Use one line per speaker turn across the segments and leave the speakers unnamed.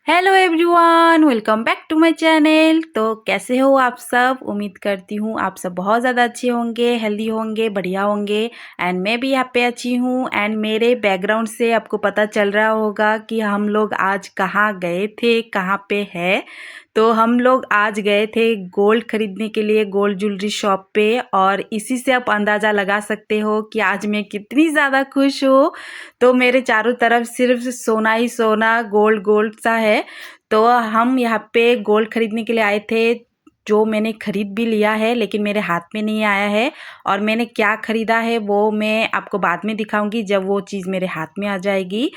Hello everyone, welcome back to my channel. तो कैसे हो आप सब? उम्मीद करती हूँ आप सब बहुत ज़्यादा अच्छे होंगे, हेल्दी होंगे, बढ़िया होंगे। एंड मैं भी यहाँ पे अच्छी हूँ। एंड मेरे बैकग्राउंड से आपको पता चल रहा होगा कि हम लोग आज कहाँ गए थे, कहाँ पे है। तो हम लोग आज गए थे गोल्ड खरीदने के लिए, गोल्ड ज्वेलरी शॉप पे। और इसी से आप अंदाज़ा लगा सकते हो कि आज मैं कितनी ज़्यादा खुश हूँ। तो मेरे चारों तरफ सिर्फ सोना ही सोना, गोल्ड गोल्ड सा है। तो हम यहाँ पे गोल्ड खरीदने के लिए आए थे, जो मैंने खरीद भी लिया है लेकिन मेरे हाथ में नहीं आया है। और मैंने क्या खरीदा है वो मैं आपको बाद में दिखाऊंगी, जब वो चीज़ मेरे हाथ में आ जाएगी।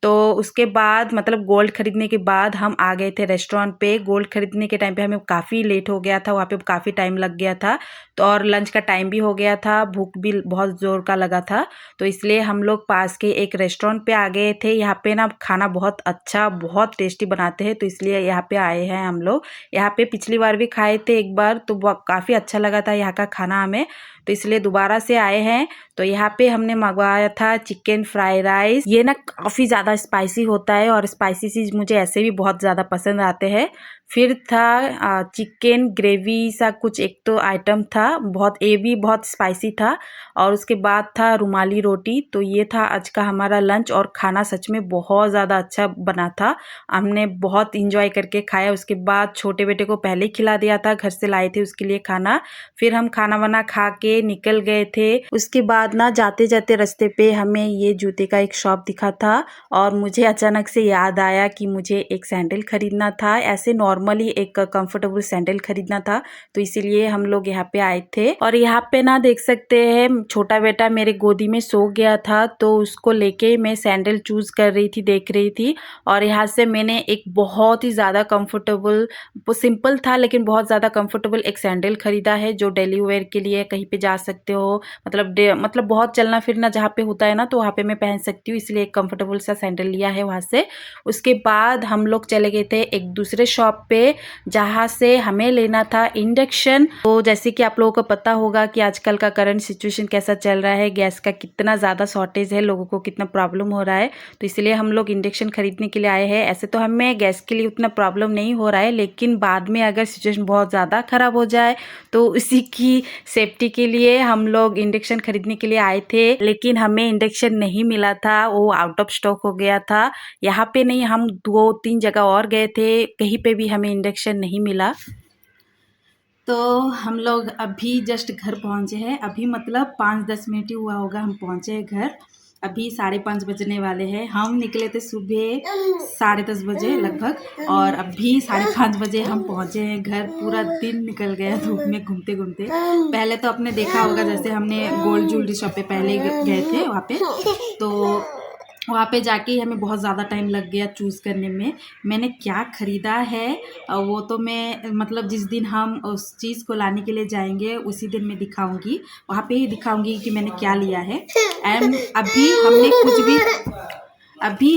तो उसके बाद मतलब गोल्ड खरीदने के बाद हम आ गए थे रेस्टोरेंट पे। गोल्ड खरीदने के टाइम पे हमें काफ़ी लेट हो गया था, वहाँ पे काफ़ी टाइम लग गया था। तो और लंच का टाइम भी हो गया था, भूख भी बहुत ज़ोर का लगा था। तो इसलिए हम लोग पास के एक रेस्टोरेंट पे आ गए थे। यहाँ पे ना खाना बहुत अच्छा, बहुत टेस्टी बनाते हैं, तो इसलिए यहाँ पे आए हैं हम लोग। यहाँ पे पिछली बार भी खाए थे एक बार, तो काफ़ी अच्छा लगा था यहाँ का खाना हमें, तो इसलिए दोबारा से आए हैं। तो यहाँ पे हमने मंगवाया था चिकन फ्राई राइस। ये ना काफ़ी ज़्यादा स्पाइसी होता है और स्पाइसी चीज़ मुझे ऐसे भी बहुत ज़्यादा पसंद आते हैं। फिर था चिकन ग्रेवी सा कुछ एक तो आइटम था, बहुत ये भी बहुत स्पाइसी था। और उसके बाद था रुमाली रोटी। तो ये था आज का हमारा लंच। और खाना सच में बहुत ज़्यादा अच्छा बना था, हमने बहुत इंजॉय करके खाया। उसके बाद छोटे बेटे को पहले ही खिला दिया था, घर से लाए थे उसके लिए खाना। फिर हम खाना वाना खा के निकल गए थे। उसके बाद ना जाते जाते रास्ते पे हमें ये जूते का एक शॉप दिखा था, और मुझे अचानक से याद आया कि मुझे एक सैंडल खरीदना था। ऐसे नॉर्मली एक कंफर्टेबल सैंडल खरीदना था, तो इसीलिए हम लोग यहाँ पे आए थे। और यहाँ पे ना देख सकते हैं छोटा बेटा मेरे गोदी में सो गया था, तो उसको लेके मैं सैंडल चूज कर रही थी, देख रही थी। और यहाँ से मैंने एक बहुत ही ज़्यादा कंफर्टेबल, वो सिंपल था लेकिन बहुत ज़्यादा कंफर्टेबल एक सैंडल खरीदा है, जो डेली वेयर के लिए कहीं पे जा सकते हो। मतलब बहुत चलना फिरना जहाँ पे होता है ना, तो वहाँ पे मैं पहन सकती हूँ, इसलिए एक कंफर्टेबल सा सैंडल लिया है वहाँ से। उसके बाद हम लोग चले गए थे एक दूसरे शॉप पे, जहाँ से हमें लेना था इंडक्शन। तो जैसे कि आप लोगों को पता होगा कि आजकल का करंट सिचुएशन कैसा चल रहा है, गैस का कितना ज़्यादा शॉर्टेज है, लोगों को कितना प्रॉब्लम हो रहा है। तो इसलिए हम लोग इंडक्शन खरीदने के लिए आए हैं। ऐसे तो हमें गैस के लिए उतना प्रॉब्लम नहीं हो रहा है, लेकिन बाद में अगर सिचुएशन बहुत ज़्यादा ख़राब हो जाए तो उसी की सेफ्टी के लिए हम लोग इंडक्शन खरीदने के लिए आए थे। लेकिन हमें इंडक्शन नहीं मिला था, वो आउट ऑफ स्टॉक हो गया था। यहाँ पे नहीं, हम 2-3 जगह और गए थे, कहीं पे भी हमें इंडक्शन नहीं मिला। तो हम लोग अभी जस्ट घर पहुँचे हैं, अभी मतलब 5-10 मिनट ही हुआ होगा हम पहुँचे हैं घर। अभी 5:30 बजने वाले हैं। हम निकले थे सुबह 10:30 बजे लगभग, और अभी 5:30 बजे हम पहुँचे हैं घर। पूरा दिन निकल गया धूप में घूमते घूमते। पहले तो आपने देखा होगा, जैसे हमने गोल्ड ज्वेलरी शॉप पे पहले गए थे वहाँ पे, तो वहाँ पे जाके ही हमें बहुत ज़्यादा टाइम लग गया चूज़ करने में। मैंने क्या ख़रीदा है वो तो मैं मतलब जिस दिन हम उस चीज़ को लाने के लिए जाएंगे उसी दिन मैं दिखाऊंगी, वहाँ पे ही दिखाऊंगी कि मैंने क्या लिया है। एंड अभी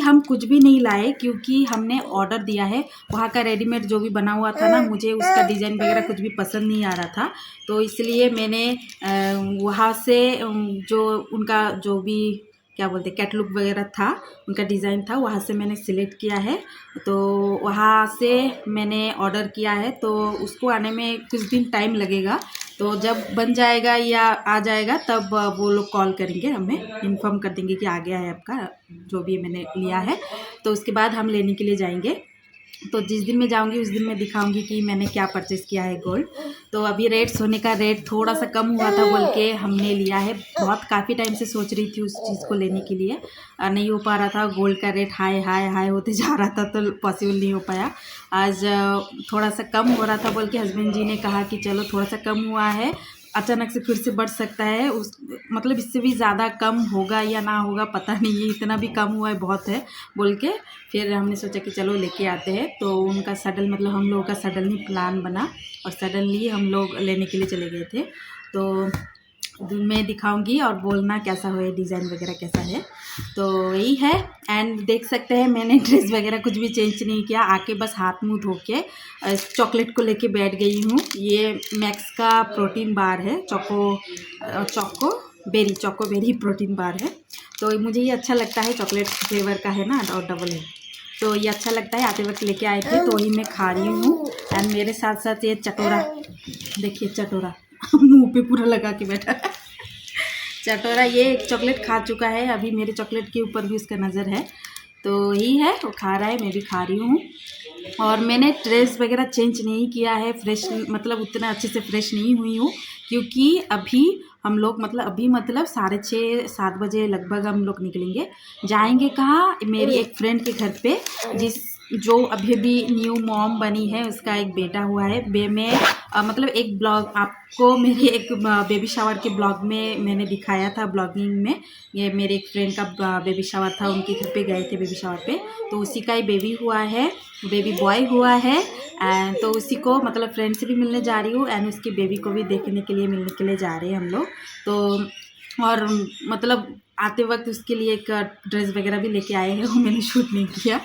हम कुछ भी नहीं लाए, क्योंकि हमने ऑर्डर दिया है। वहाँ का रेडीमेड जो भी बना हुआ था ना, मुझे उसका डिज़ाइन वगैरह कुछ भी पसंद नहीं आ रहा था, तो इसलिए मैंने वहाँ से जो उनका जो भी क्या बोलते कैटलॉग वगैरह था, उनका डिज़ाइन था, वहाँ से मैंने सिलेक्ट किया है। तो वहाँ से मैंने ऑर्डर किया है, तो उसको आने में कुछ दिन टाइम लगेगा। तो जब बन जाएगा या आ जाएगा तब वो लोग कॉल करेंगे, हमें इन्फॉर्म कर देंगे कि आ गया है आपका जो भी मैंने लिया है। तो उसके बाद हम लेने के लिए जाएंगे। तो जिस दिन मैं जाऊंगी उस दिन मैं दिखाऊंगी कि मैंने क्या परचेज़ किया है गोल्ड। तो अभी सोने का रेट थोड़ा सा कम हुआ था बोल के हमने लिया है। बहुत काफ़ी टाइम से सोच रही थी उस चीज़ को लेने के लिए, नहीं हो पा रहा था। गोल्ड का रेट हाई हाई हाई होते जा रहा था, तो पॉसिबल नहीं हो पाया। आज थोड़ा सा कम हो रहा था बोल के हस्बैंड जी ने कहा कि चलो थोड़ा सा कम हुआ है, अचानक से फिर से बढ़ सकता है, उस मतलब इससे भी ज़्यादा कम होगा या ना होगा पता नहीं है, इतना भी कम हुआ है बहुत है बोल के फिर हमने सोचा कि चलो लेके आते हैं। तो उनका सडन मतलब हम लोगों का सडनली प्लान बना, और सडनली हम लोग लेने के लिए चले गए थे। तो मैं दिखाऊंगी और बोलना कैसा है, डिज़ाइन वगैरह कैसा है। तो यही है। एंड देख सकते हैं मैंने ड्रेस वगैरह कुछ भी चेंज नहीं किया, आके बस हाथ मुंह धो के चॉकलेट को लेके बैठ गई हूँ। ये मैक्स का प्रोटीन बार है, चोको बेरी प्रोटीन बार है। तो मुझे ये अच्छा लगता है, चॉकलेट फ्लेवर का है ना, और डबल है, तो ये अच्छा लगता है, आते वक्त लेके आए थे तो वही मैं खा रही हूँ। एंड मेरे साथ साथ ये चटोरा, देखिए चटोरा मुंह पे पूरा लगा के बैठा है। चटोरा ये एक चॉकलेट खा चुका है, अभी मेरे चॉकलेट के ऊपर भी उसका नज़र है, तो यही है, वो खा रहा है, मैं भी खा रही हूँ। और मैंने ड्रेस वगैरह चेंज नहीं किया है, फ्रेश मतलब उतना अच्छे से फ्रेश नहीं हुई हूँ, क्योंकि अभी हम लोग मतलब 6:30-7 बजे लगभग हम लोग निकलेंगे। जाएंगे कहाँ? मेरी एक फ्रेंड के घर पे, जो अभी अभी न्यू मॉम बनी है, उसका एक बेटा हुआ है। मैं मतलब एक ब्लॉग आपको मेरे एक बेबी शावर के ब्लॉग में मैंने दिखाया था, ब्लॉगिंग में। ये मेरे एक फ्रेंड का बेबी शावर था, उनके घर पे गए थे बेबी शावर पे, तो उसी का ही बेबी हुआ है, बेबी बॉय हुआ है। एंड तो उसी को मतलब फ्रेंड से भी मिलने जा रही हूँ, एंड उसके बेबी को भी देखने के लिए मिलने के लिए जा रहे हैं हम लोग। तो और मतलब आते वक्त उसके लिए एक ड्रेस वगैरह भी लेके आए हैं, वो मैंने शूट नहीं किया,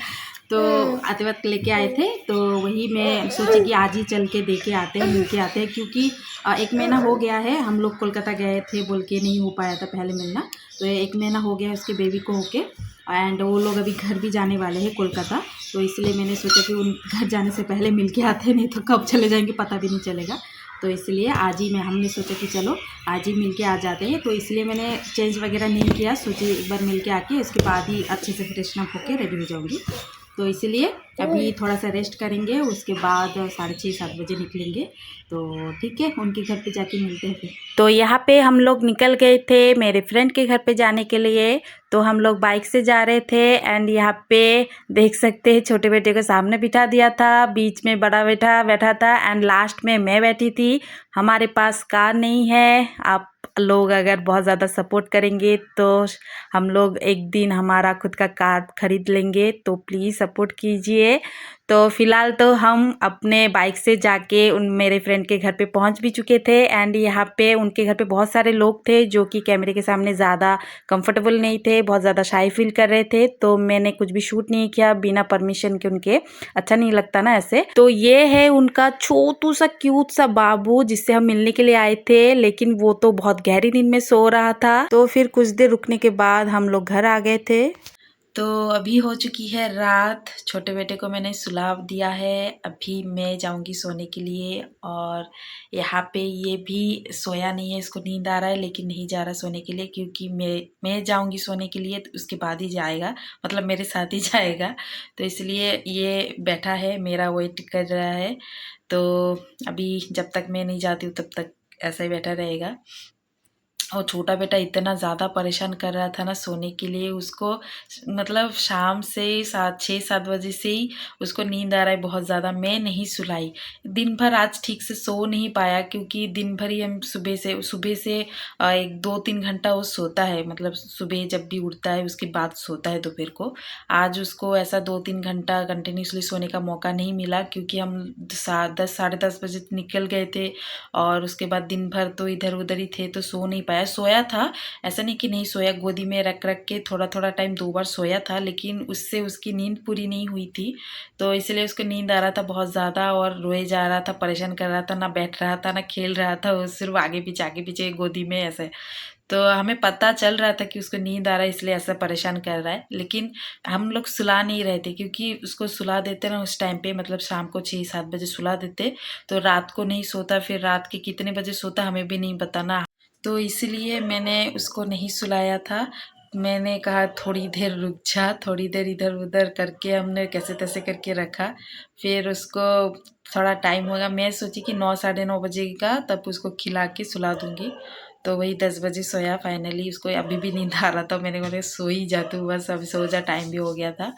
तो आते वक्त लेके आए थे, तो वही मैं सोची कि आज ही चल के दे के आते हैं, मिल के आते हैं, क्योंकि 1 महीना हो गया है, हम लोग कोलकाता गए थे, बोल के नहीं हो पाया था पहले मिलना, तो 1 महीना हो गया उसके बेबी को होके। एंड वो लोग अभी घर भी जाने वाले हैं कोलकाता, तो इसलिए मैंने सोचा कि उन घर जाने से पहले मिल के आते हैं, नहीं तो कब चले जाएंगे पता भी नहीं चलेगा। तो इसलिए आज ही हमने सोचा कि चलो आज ही मिल के आ जाते हैं, तो इसलिए मैंने चेंज वगैरह नहीं किया, सोची एक बार मिल के आके उसके बाद ही अच्छे से फ्रेशन अप होके रेडी हो जाऊँगी। तो इसलिए अभी थोड़ा सा रेस्ट करेंगे, उसके बाद 6:30-7 बजे निकलेंगे, तो ठीक है, उनके घर पे जाके मिलते हैं फिर। तो यहाँ पे हम लोग निकल गए थे मेरे फ्रेंड के घर पे जाने के लिए, तो हम लोग बाइक से जा रहे थे। एंड यहाँ पे देख सकते हैं छोटे बेटे को सामने बिठा दिया था, बीच में बड़ा बेटा बैठा था, एंड लास्ट में मैं बैठी थी। हमारे पास कार नहीं है, आप लोग अगर बहुत ज़्यादा सपोर्ट करेंगे तो हम लोग एक दिन हमारा खुद का कार खरीद लेंगे, तो प्लीज़ सपोर्ट कीजिए। तो फ़िलहाल तो हम अपने बाइक से जाके उन मेरे फ्रेंड के घर पे पहुंच भी चुके थे। एंड यहाँ पे उनके घर पे बहुत सारे लोग थे जो कि कैमरे के सामने ज़्यादा कंफर्टेबल नहीं थे, बहुत ज़्यादा शाई फील कर रहे थे, तो मैंने कुछ भी शूट नहीं किया बिना परमिशन के उनके, अच्छा नहीं लगता ना ऐसे। तो ये है उनका छोटू सा क्यूट सा बाबू जिससे हम मिलने के लिए आए थे, लेकिन वो तो बहुत गहरी नींद में सो रहा था। तो फिर कुछ देर रुकने के बाद हम लोग घर आ गए थे। तो अभी हो चुकी है रात, छोटे बेटे को मैंने सुला दिया है, अभी मैं जाऊंगी सोने के लिए। और यहाँ पे ये भी सोया नहीं है, इसको नींद आ रहा है लेकिन नहीं जा रहा सोने के लिए, क्योंकि मैं जाऊंगी सोने के लिए तो उसके बाद ही जाएगा, मतलब मेरे साथ ही जाएगा, तो इसलिए ये बैठा है, मेरा वेट कर रहा है। तो अभी जब तक मैं नहीं जाती हूँ तब तक ऐसा ही बैठा रहेगा। और छोटा बेटा इतना ज़्यादा परेशान कर रहा था ना सोने के लिए, उसको मतलब शाम से 6-7 बजे से ही उसको नींद आ रहा है बहुत ज़्यादा। मैं नहीं सुलाई, दिन भर आज ठीक से सो नहीं पाया, क्योंकि दिन भर ही हम सुबह से 1-2-3 घंटा वो सोता है, मतलब सुबह जब भी उठता है उसके बाद सोता है दोपहर को। आज उसको ऐसा 2-3 घंटा कंटिन्यूसली सोने का मौका नहीं मिला, क्योंकि हम 10-10 बजे निकल गए थे, और उसके बाद दिन भर तो इधर उधर ही थे, तो सो नहीं पाया। सोया था, ऐसा नहीं कि नहीं सोया, गोदी में रख रख के थोड़ा थोड़ा टाइम 2 बार सोया था, लेकिन उससे उसकी नींद पूरी नहीं हुई थी, तो इसलिए उसको नींद आ रहा था बहुत ज़्यादा, और रोए जा रहा था, परेशान कर रहा था, ना बैठ रहा था ना खेल रहा था, वो सिर्फ आगे पीछे गोदी में ऐसे। तो हमें पता चल रहा था कि उसको नींद आ रहा है, इसलिए ऐसा परेशान कर रहा है, लेकिन हम लोग सुला नहीं रहे थे, क्योंकि उसको सुला देते ना उस टाइम पे, मतलब शाम को 6-7 बजे सुला देते तो रात को नहीं सोता, फिर रात के कितने बजे सोता हमें भी नहीं पता ना, तो इसलिए मैंने उसको नहीं सुलाया था। मैंने कहा थोड़ी देर रुक जा, थोड़ी देर इधर उधर करके हमने कैसे तैसे करके रखा, फिर उसको थोड़ा टाइम होगा, मैं सोची कि 9-9:30 बजे का तब उसको खिला के सुला दूँगी, तो वही 10 बजे सोया फाइनली। उसको अभी भी नींद आ रहा था, मैंने बोला सो ही जा तू, बस अभी सो जा, टाइम भी हो गया था।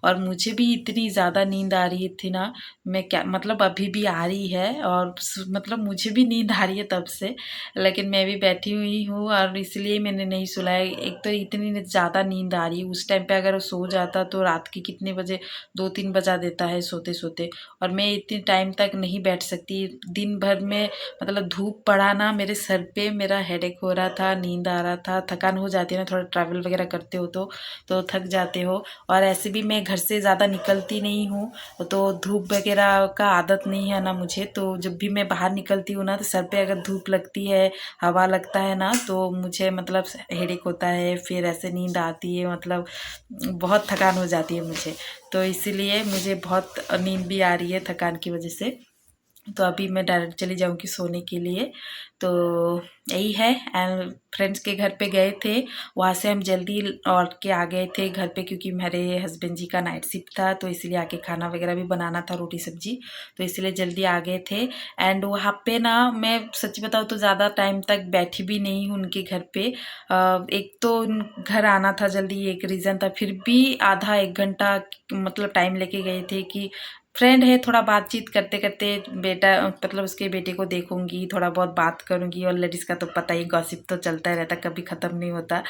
और मुझे भी इतनी ज़्यादा नींद आ रही थी ना, मैं क्या मतलब अभी भी आ रही है, और मतलब मुझे भी नींद आ रही है तब से, लेकिन मैं भी बैठी हुई हूँ, और इसलिए मैंने नहीं सुलाया। एक तो इतनी ज़्यादा नींद आ रही है, उस टाइम पे अगर वो सो जाता तो रात के कितने बजे 2-3 बजा देता है सोते सोते, और मैं इतने टाइम तक नहीं बैठ सकती दिन भर में, मतलब धूप पड़ा ना मेरे सर पे, मेरा हेडेक हो रहा था, नींद आ रहा था, थकान हो जाती है ना, थोड़ा ट्रैवल वगैरह करते हो तो थक जाते हो। और ऐसे भी मैं घर से ज़्यादा निकलती नहीं हूँ, तो धूप वगैरह का आदत नहीं है ना मुझे, तो जब भी मैं बाहर निकलती हूँ ना तो सर पे अगर धूप लगती है, हवा लगता है ना, तो मुझे मतलब हेडेक होता है, फिर ऐसे नींद आती है, मतलब बहुत थकान हो जाती है मुझे। तो इसीलिए मुझे बहुत नींद भी आ रही है थकान की वजह से। तो अभी मैं डायरेक्ट चली जाऊंगी सोने के लिए। तो यही है। एंड फ्रेंड्स के घर पे गए थे, वहाँ से हम जल्दी लौट के आ गए थे घर पे, क्योंकि मेरे हस्बैंड जी का नाइट शिफ्ट था, तो इसलिए आके खाना वगैरह भी बनाना था, रोटी सब्जी, तो इसलिए जल्दी आ गए थे। एंड वहाँ पे ना मैं सच बताऊँ तो ज़्यादा टाइम तक बैठी भी नहीं हूँ उनके घर पे। एक तो घर आना था जल्दी, एक रीज़न था, फिर भी आधा एक घंटा मतलब टाइम लेके गए थे कि फ्रेंड है, थोड़ा बातचीत करते करते बेटा मतलब उसके बेटे को देखूंगी, थोड़ा बहुत बात करूंगी। और लेडीज़ का तो पता ही, गॉसिप तो चलता ही रहता, कभी ख़त्म नहीं होता।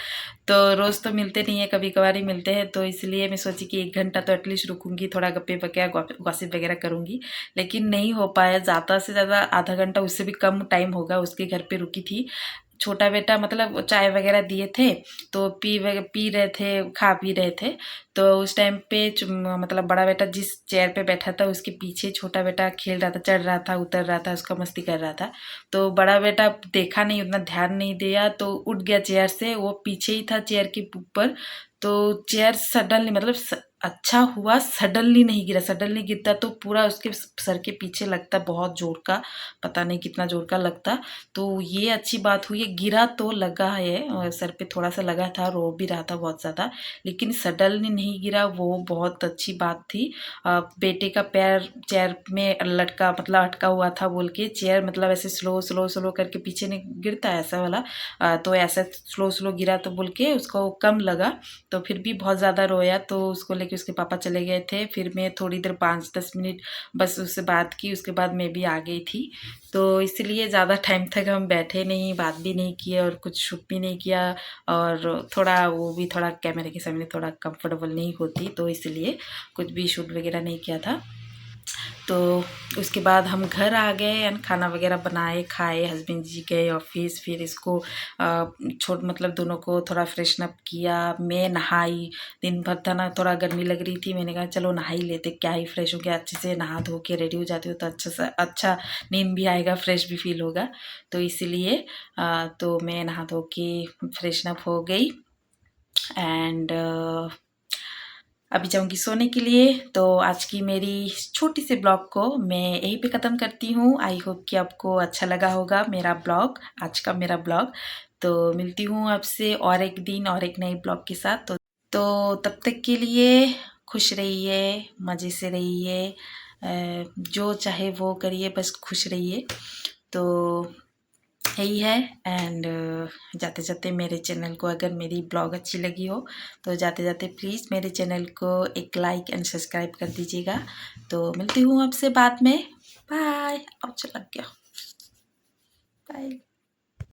तो रोज़ तो मिलते नहीं है, कभी कभार ही मिलते हैं, तो इसलिए मैं सोची कि 1 घंटा तो एटलीस्ट रुकूंगी, थोड़ा गप्पे वगैरह गॉसिप वगैरह करूंगी। लेकिन नहीं हो पाया, ज़्यादा से ज़्यादा आधा घंटा, उससे भी कम टाइम होगा उसके घर पे रुकी थी। छोटा बेटा मतलब चाय वगैरह दिए थे, तो पी रहे थे, खा पी रहे थे। तो उस टाइम पे मतलब बड़ा बेटा जिस चेयर पे बैठा था उसके पीछे छोटा बेटा खेल रहा था, चढ़ रहा था, उतर रहा था, उसका मस्ती कर रहा था। तो बड़ा बेटा देखा नहीं, उतना ध्यान नहीं दिया, तो उठ गया चेयर से, वो पीछे ही था चेयर के ऊपर। तो चेयर सडनली मतलब अच्छा हुआ सडनली नहीं गिरा, सडनली गिरता तो पूरा उसके सर के पीछे लगता बहुत जोर का, पता नहीं कितना जोर का लगता। तो ये अच्छी बात हुई है, गिरा तो लगा है, और सर पे थोड़ा सा लगा था, रो भी रहा था बहुत ज़्यादा, लेकिन सडनली नहीं गिरा, वो बहुत अच्छी बात थी। बेटे का पैर चेयर में लटका मतलब अटका हुआ था बोल के, चेयर मतलब ऐसे स्लो स्लो स्लो करके पीछे नहीं गिरता ऐसा वाला, तो ऐसा स्लो स्लो गिरा तो बोल के उसको कम लगा। तो फिर भी बहुत ज़्यादा रोया, तो उसको लेके उसके पापा चले गए थे। फिर मैं थोड़ी देर 5-10 मिनट बस उससे बात की, उसके बाद मैं भी आ गई थी। तो इसलिए ज़्यादा टाइम तक हम बैठे नहीं, बात भी नहीं किए और कुछ शूट भी नहीं किया। और थोड़ा वो भी थोड़ा कैमरे के सामने थोड़ा कंफर्टेबल नहीं होती, तो इसलिए कुछ भी शूट वगैरह नहीं किया था। तो उसके बाद हम घर आ गए एंड खाना वगैरह बनाए, खाए, हस्बैंड जी गए ऑफिस, फिर इसको छोट मतलब दोनों को थोड़ा फ्रेशन अप किया, मैं नहाई। दिन भर था ना, थोड़ा गर्मी लग रही थी, मैंने कहा चलो नहा ही लेते, क्या ही फ्रेश हो गया, अच्छे से नहा धो के रेडी हो जाती हो तो अच्छा नींद भी आएगा, फ्रेश भी फील होगा। तो इसीलिए तो मैं नहा धो के फ्रेशन अप हो गई एंड अभी जाऊंगी सोने के लिए। तो आज की मेरी छोटी सी ब्लॉग को मैं यहीं पे ख़त्म करती हूँ। आई होप कि आपको अच्छा लगा होगा मेरा ब्लॉग, आज का मेरा ब्लॉग। तो मिलती हूँ आपसे और एक दिन और एक नई ब्लॉग के साथ। तो तब तक के लिए खुश रहिए, मज़े से रहिए, जो चाहे वो करिए, बस खुश रहिए। तो यही है। एंड जाते जाते मेरे चैनल को, अगर मेरी ब्लॉग अच्छी लगी हो तो जाते जाते प्लीज़ मेरे चैनल को एक लाइक एंड सब्सक्राइब कर दीजिएगा। तो मिलती हूँ आपसे बाद में। बाय। अब चल लग गया। बाय।